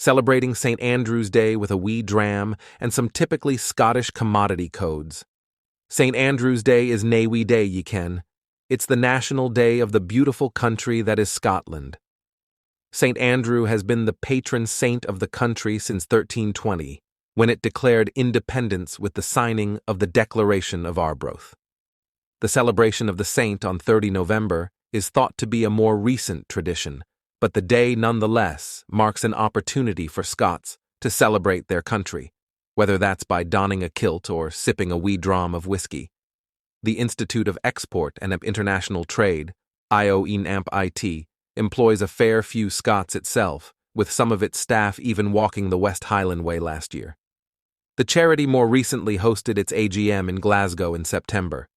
celebrating St. Andrew's Day with a wee dram and some typically Scottish commodity codes. St. Andrew's Day is nae wee day, ye ken. It's the national day of the beautiful country that is Scotland. St. Andrew has been the patron saint of the country since 1320, when it declared independence with the signing of the Declaration of Arbroath. The celebration of the saint on 30 November is thought to be a more recent tradition, but the day nonetheless marks an opportunity for Scots to celebrate their country, whether that's by donning a kilt or sipping a wee dram of whiskey. The Institute of Export and International Trade, IONAMP-IT, employs a fair few Scots itself, with some of its staff even walking the West Highland Way last year. The charity more recently hosted its AGM in Glasgow in September.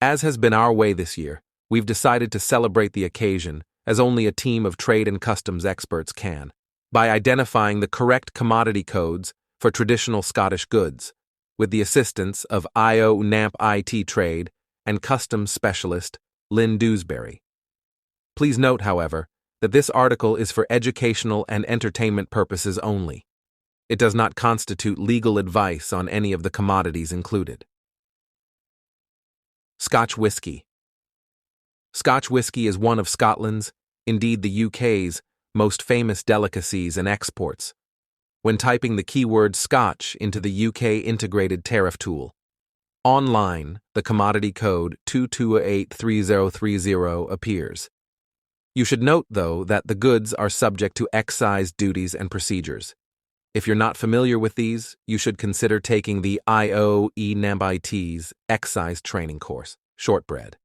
As has been our way this year, we've decided to celebrate the occasion as only a team of trade and customs experts can, by identifying the correct commodity codes for traditional Scottish goods, with the assistance of IONAMP-IT Trade and customs specialist Lynn Dewsbury. Please note, however, that this article is for educational and entertainment purposes only. It does not constitute legal advice on any of the commodities included. Scotch whisky. Scotch whisky is one of Scotland's, indeed the UK's, most famous delicacies and exports. When typing the keyword Scotch into the UK Integrated Tariff Tool, online, the commodity code 2283030 appears. You should note, though, that the goods are subject to excise duties and procedures. If you're not familiar with these, you should consider taking the IONAMP-IT's excise training course, shortbread.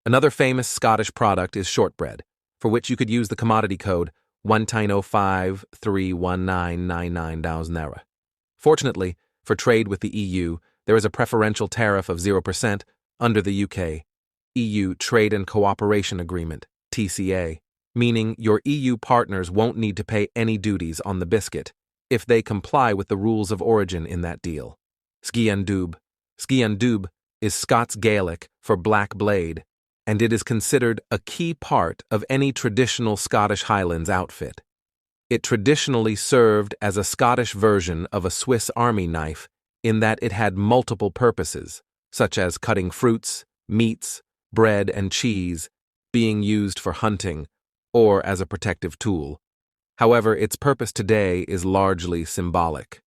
Another famous Scottish product is shortbread, for which you could use the commodity code 190531999,000. Fortunately, for trade with the EU, there is a preferential tariff of 0% under the UK EU Trade and Cooperation Agreement, TCA, meaning your EU partners won't need to pay any duties on the biscuit if they comply with the rules of origin in that deal. Scian Dubh. Scian Dubh is Scots Gaelic for black blade, and it is considered a key part of any traditional Scottish Highlands outfit. It traditionally served as a Scottish version of a Swiss Army knife in that it had multiple purposes, such as cutting fruits, meats, bread, and cheese, being used for hunting, or as a protective tool. However, its purpose today is largely symbolic.